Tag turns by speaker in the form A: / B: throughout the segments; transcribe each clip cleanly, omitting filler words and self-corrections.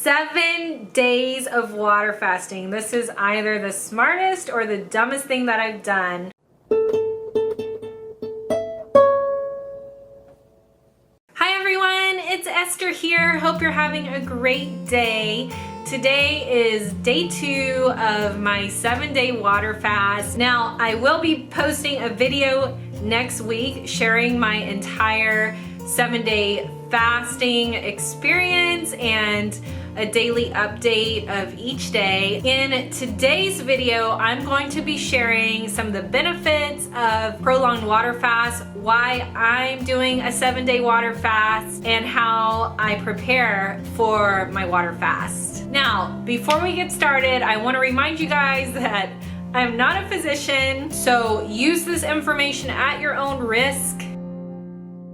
A: 7 days of water fasting. This is either the smartest or the dumbest thing that I've done. Hi everyone, it's Esther here. Hope you're having a great day. Today is day 2 of my 7-day water fast. Now, I will be posting a video next week sharing my entire 7-day fasting experience and a daily update of each day. In today's video, I'm going to be sharing some of the benefits of prolonged water fast, why I'm doing a 7-day water fast, and how I prepare for my water fast. Now, before we get started, I want to remind you guys that I'm not a physician, so use this information at your own risk.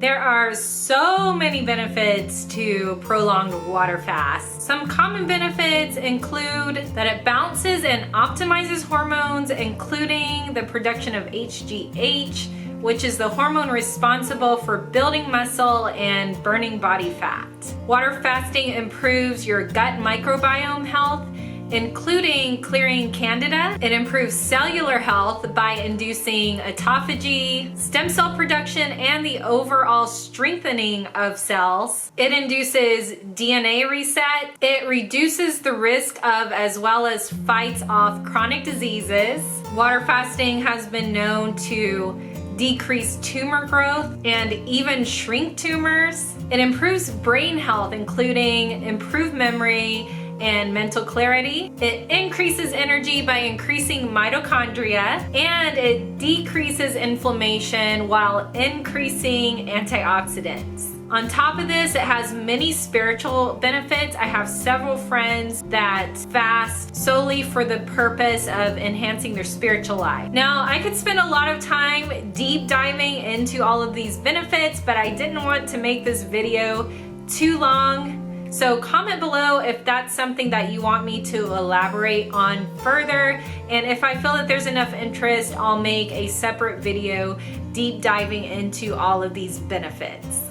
A: There are so many benefits to prolonged water fast. Some common benefits include that it balances and optimizes hormones, including the production of HGH, which is the hormone responsible for building muscle and burning body fat. Water fasting improves your gut microbiome health, including clearing candida. It improves cellular health by inducing autophagy, stem cell production, and the overall strengthening of cells. It induces DNA reset. It reduces the risk of as well as fights off chronic diseases. Water fasting has been known to decrease tumor growth and even shrink tumors. It improves brain health, including improved memory and mental clarity. It increases energy by increasing mitochondria, and it decreases inflammation while increasing antioxidants. On top of this, it has many spiritual benefits. I have several friends that fast solely for the purpose of enhancing their spiritual life. Now, I could spend a lot of time deep diving into all of these benefits, but I didn't want to make this video too long. So comment below if that's something that you want me to elaborate on further, and if I feel that there's enough interest, I'll make a separate video deep diving into all of these benefits.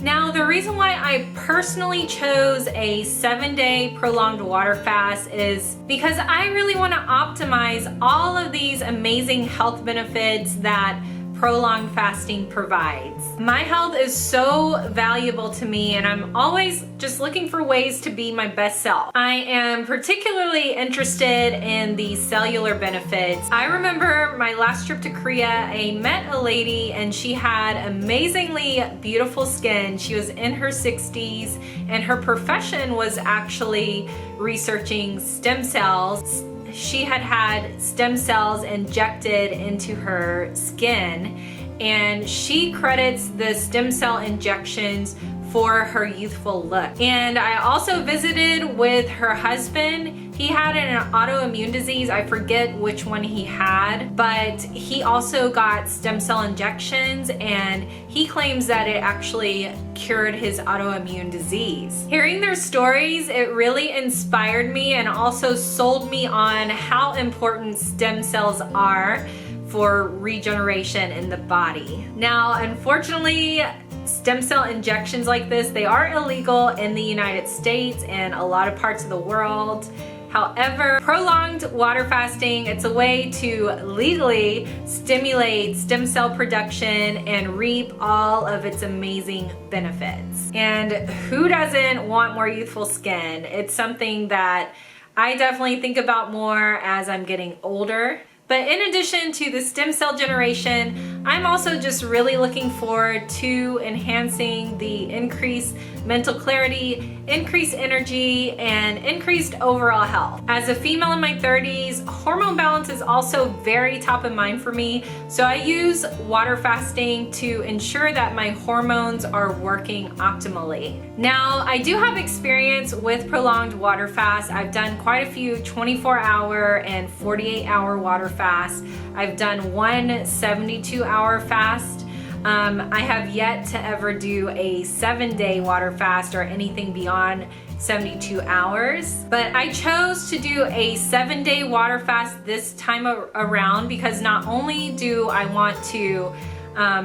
A: Now, the reason why I personally chose a 7-day prolonged water fast is because I really want to optimize all of these amazing health benefits that prolonged fasting provides. My health is so valuable to me, and I'm always just looking for ways to be my best self. I am particularly interested in the cellular benefits. I remember my last trip to Korea, I met a lady and she had amazingly beautiful skin. She was in her 60s and her profession was actually researching stem cells. She had had stem cells injected into her skin, and she credits the stem cell injections for her youthful look. And I also visited with her husband. He had an autoimmune disease. I forget which one he had, but he also got stem cell injections, and he claims that it actually cured his autoimmune disease. Hearing their stories, it really inspired me and also sold me on how important stem cells are for regeneration in the body. Now, unfortunately, stem cell injections like this, they are illegal in the United States and a lot of parts of the world. However, prolonged water fasting, it's a way to legally stimulate stem cell production and reap all of its amazing benefits. And who doesn't want more youthful skin? It's something that I definitely think about more as I'm getting older. But in addition to the stem cell generation, I'm also just really looking forward to enhancing the increased mental clarity, increased energy, and increased overall health. As a female in my 30s, hormone balance is also very top of mind for me, so I use water fasting to ensure that my hormones are working optimally. Now, I do have experience with prolonged water fast. I've done quite a few 24-hour and 48-hour water fasts. I've done one 72-hour fast. I have yet to ever do a 7-day water fast or anything beyond 72 hours. But I chose to do a 7-day water fast this time around because not only do I want to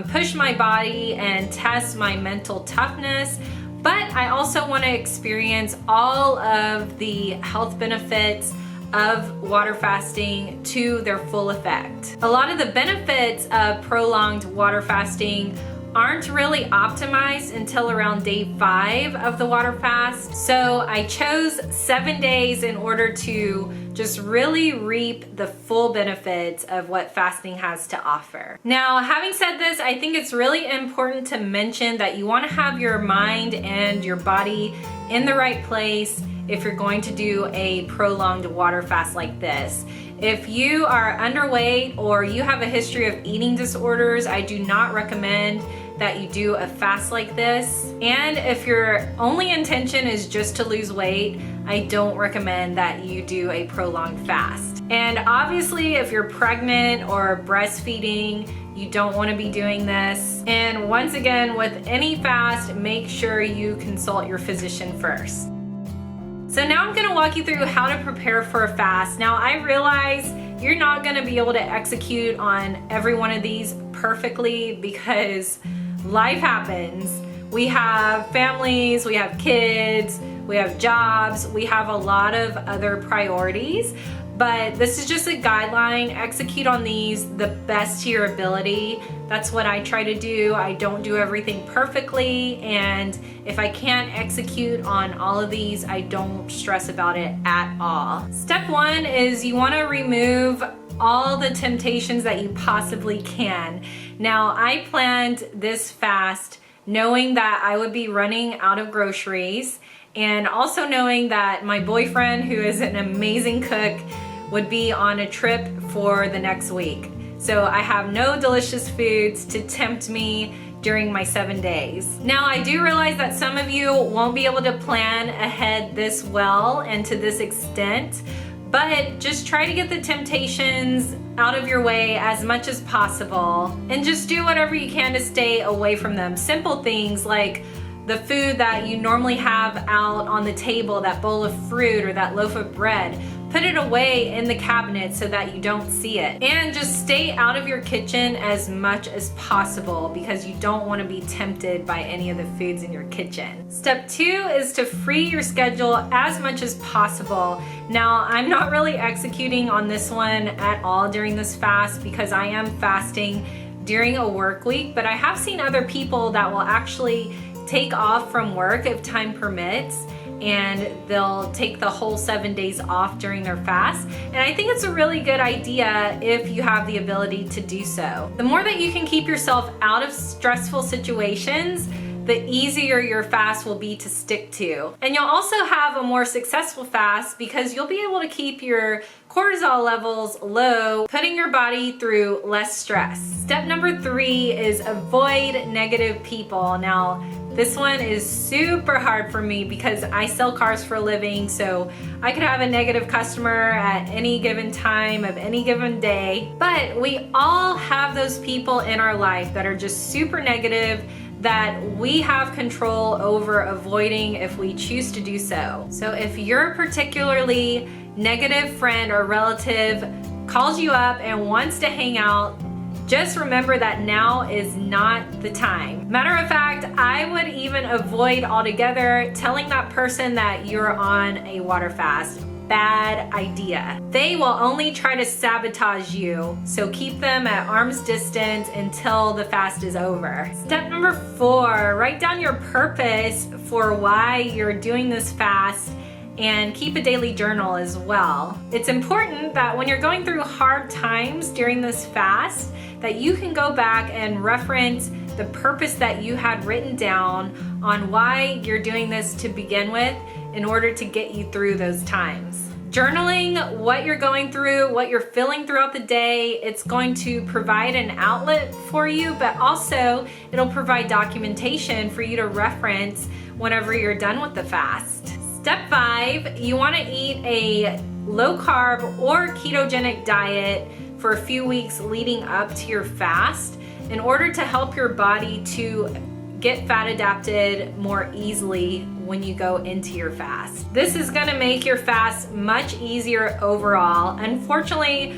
A: push my body and test my mental toughness, but I also want to experience all of the health benefits of water fasting to their full effect. A lot of the benefits of prolonged water fasting aren't really optimized until around day 5 of the water fast. So I chose 7 days in order to just really reap the full benefits of what fasting has to offer. Now, having said this, I think it's really important to mention that you want to have your mind and your body in the right place if you're going to do a prolonged water fast like this. If you are underweight or you have a history of eating disorders, I do not recommend that you do a fast like this. And if your only intention is just to lose weight, I don't recommend that you do a prolonged fast. And obviously, if you're pregnant or breastfeeding, you don't want to be doing this. And once again, with any fast, make sure you consult your physician first. So now I'm gonna walk you through how to prepare for a fast. Now I realize you're not gonna be able to execute on every one of these perfectly because life happens. We have families, we have kids, we have jobs, we have a lot of other priorities, but this is just a guideline. Execute on these the best to your ability. That's what I try to do. I don't do everything perfectly, and if I can't execute on all of these, I don't stress about it at all. Step 1 is you want to remove all the temptations that you possibly can. Now, I planned this fast knowing that I would be running out of groceries, and also knowing that my boyfriend, who is an amazing cook, would be on a trip for the next week. So I have no delicious foods to tempt me during my 7 days. Now, I do realize that some of you won't be able to plan ahead this well and to this extent, but just try to get the temptations out of your way as much as possible and just do whatever you can to stay away from them. Simple things like the food that you normally have out on the table, that bowl of fruit or that loaf of bread. Put it away in the cabinet so that you don't see it. And just stay out of your kitchen as much as possible because you don't want to be tempted by any of the foods in your kitchen. Step 2 is to free your schedule as much as possible. Now, I'm not really executing on this one at all during this fast because I am fasting during a work week, but I have seen other people that will actually take off from work if time permits, and they'll take the whole 7 days off during their fast. And I think it's a really good idea if you have the ability to do so. The more that you can keep yourself out of stressful situations, the easier your fast will be to stick to. And you'll also have a more successful fast because you'll be able to keep your cortisol levels low, putting your body through less stress. Step number 3 is avoid negative people. Now, this one is super hard for me because I sell cars for a living, so I could have a negative customer at any given time of any given day. But we all have those people in our life that are just super negative that we have control over avoiding if we choose to do so. So if your particularly negative friend or relative calls you up and wants to hang out, just remember that now is not the time. Matter of fact, I would even avoid altogether telling that person that you're on a water fast. Bad idea. They will only try to sabotage you, so keep them at arm's distance until the fast is over. Step number 4, write down your purpose for why you're doing this fast and keep a daily journal as well. It's important that when you're going through hard times during this fast, that you can go back and reference the purpose that you had written down on why you're doing this to begin with in order to get you through those times. Journaling what you're going through, what you're feeling throughout the day, it's going to provide an outlet for you, but also it'll provide documentation for you to reference whenever you're done with the fast. Step 5, you want to eat a low carb or ketogenic diet for a few weeks leading up to your fast in order to help your body to get fat adapted more easily when you go into your fast. This is going to make your fast much easier overall. Unfortunately,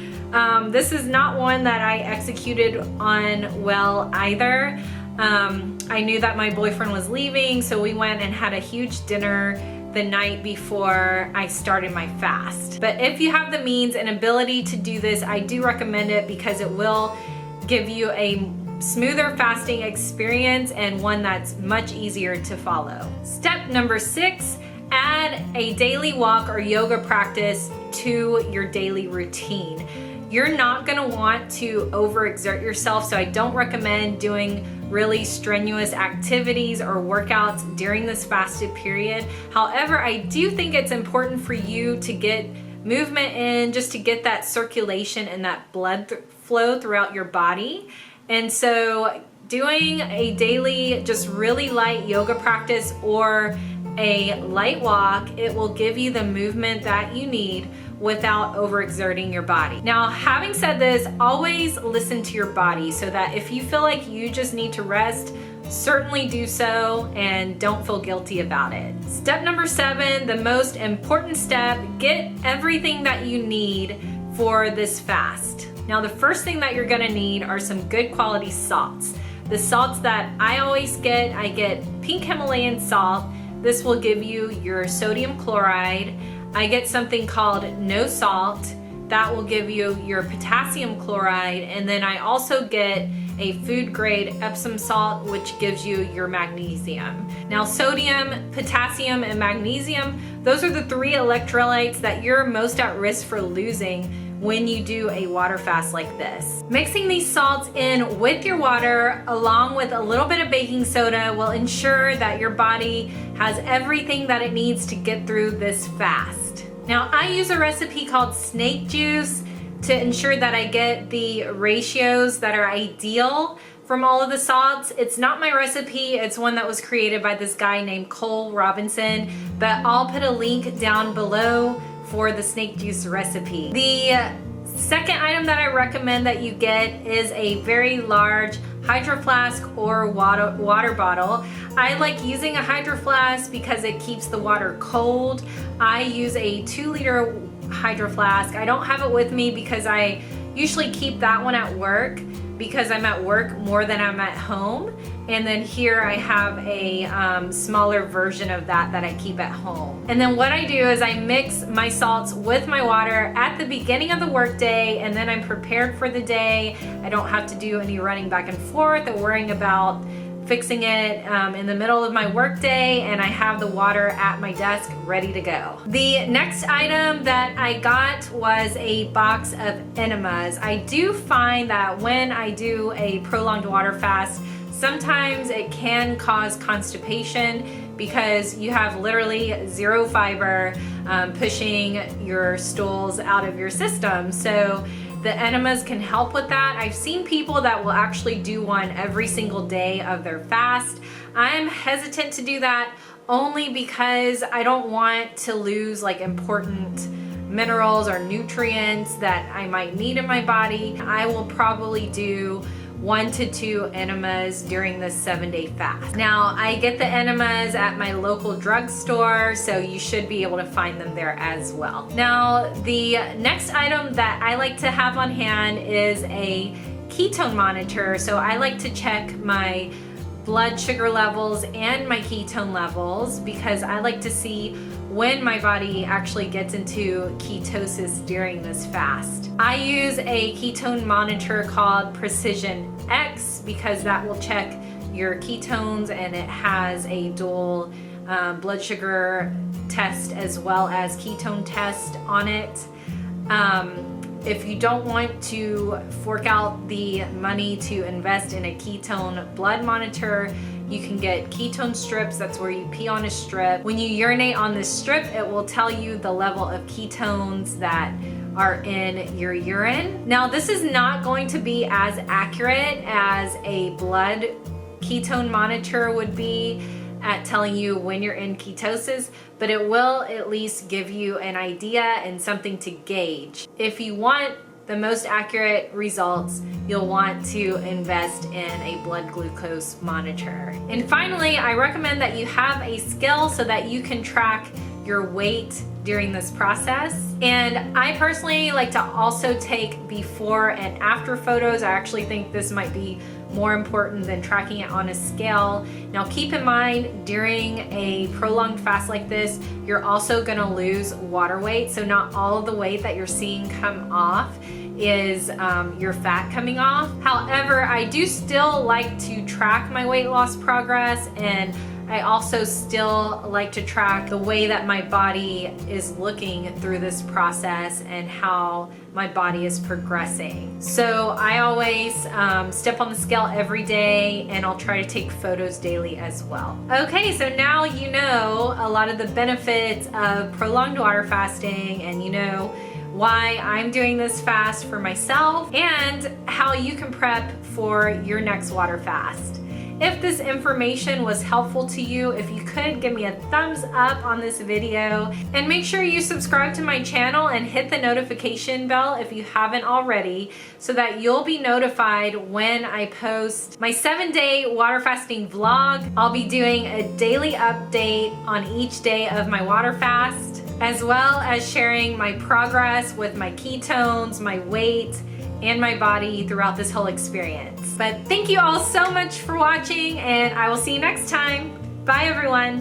A: this is not one that I executed on well either. I knew that my boyfriend was leaving, so we went and had a huge dinner the night before I started my fast. But if you have the means and ability to do this, I do recommend it because it will give you a smoother fasting experience and one that's much easier to follow. Step number 6, add a daily walk or yoga practice to your daily routine. You're not gonna want to overexert yourself, so I don't recommend doing really strenuous activities or workouts during this fasted period. However, I do think it's important for you to get movement in, just to get that circulation and that blood flow throughout your body. And so doing a daily, just really light yoga practice or a light walk, it will give you the movement that you need without overexerting your body. Now, having said this, always listen to your body so that if you feel like you just need to rest, certainly do so and don't feel guilty about it. Step number 7, the most important step, get everything that you need for this fast. Now, the first thing that you're gonna need are some good quality salts. The salts that I always get, I get pink Himalayan salt. This will give you your sodium chloride. I get something called no salt. That will give you your potassium chloride. And then I also get a food grade Epsom salt, which gives you your magnesium. Now, sodium, potassium, and magnesium, those are the 3 electrolytes that you're most at risk for losing when you do a water fast like this. Mixing these salts in with your water along with a little bit of baking soda will ensure that your body has everything that it needs to get through this fast. Now, I use a recipe called snake juice to ensure that I get the ratios that are ideal from all of the salts. It's not my recipe, it's one that was created by this guy named Cole Robinson, but I'll put a link down below for the snake juice recipe. The second item that I recommend that you get is a very large hydro flask or water bottle. I like using a hydro flask because it keeps the water cold. I use a 2-liter hydro flask. I don't have it with me because I usually keep that one at work because I'm at work more than I'm at home. And then here I have a smaller version of that I keep at home. And then what I do is I mix my salts with my water at the beginning of the workday, and then I'm prepared for the day. I don't have to do any running back and forth or worrying about fixing it in the middle of my workday, and I have the water at my desk ready to go. The next item that I got was a box of enemas. I do find that when I do a prolonged water fast, sometimes it can cause constipation because you have literally 0 fiber pushing your stools out of your system. So the enemas can help with that. I've seen people that will actually do one every single day of their fast. I'm hesitant to do that only because I don't want to lose like important minerals or nutrients that I might need in my body. I will probably do 1 to 2 enemas during this 7-day fast. Now, I get the enemas at my local drugstore, so you should be able to find them there as well. Now, the next item that I like to have on hand is a ketone monitor. So I like to check my blood sugar levels and my ketone levels because I like to see when my body actually gets into ketosis during this fast. I use a ketone monitor called Precision X because that will check your ketones, and it has a dual blood sugar test as well as ketone test on it. If you don't want to fork out the money to invest in a ketone blood monitor, you can get ketone strips. That's where you pee on a strip. When you urinate on this strip, it will tell you the level of ketones that are in your urine. Now, this is not going to be as accurate as a blood ketone monitor would be at telling you when you're in ketosis, but it will at least give you an idea and something to gauge. If you want the most accurate results, you'll want to invest in a blood glucose monitor. And finally, I recommend that you have a scale so that you can track your weight during this process. And I personally like to also take before and after photos. I actually think this might be more important than tracking it on a scale. Now keep in mind, during a prolonged fast like this, you're also gonna lose water weight. So not all of the weight that you're seeing come off is your fat coming off. However, I do still like to track my weight loss progress, and I also still like to track the way that my body is looking through this process and how my body is progressing. So I always step on the scale every day, and I'll try to take photos daily as well. Okay, so now you know a lot of the benefits of prolonged water fasting, and you know why I'm doing this fast for myself and how you can prep for your next water fast. If this information was helpful to you, if you could give me a thumbs up on this video, and make sure you subscribe to my channel and hit the notification bell if you haven't already, so that you'll be notified when I post my 7-day water fasting vlog. I'll be doing a daily update on each day of my water fast, as well as sharing my progress with my ketones, my weight, and my body throughout this whole experience. But thank you all so much for watching, and I will see you next time. Bye everyone.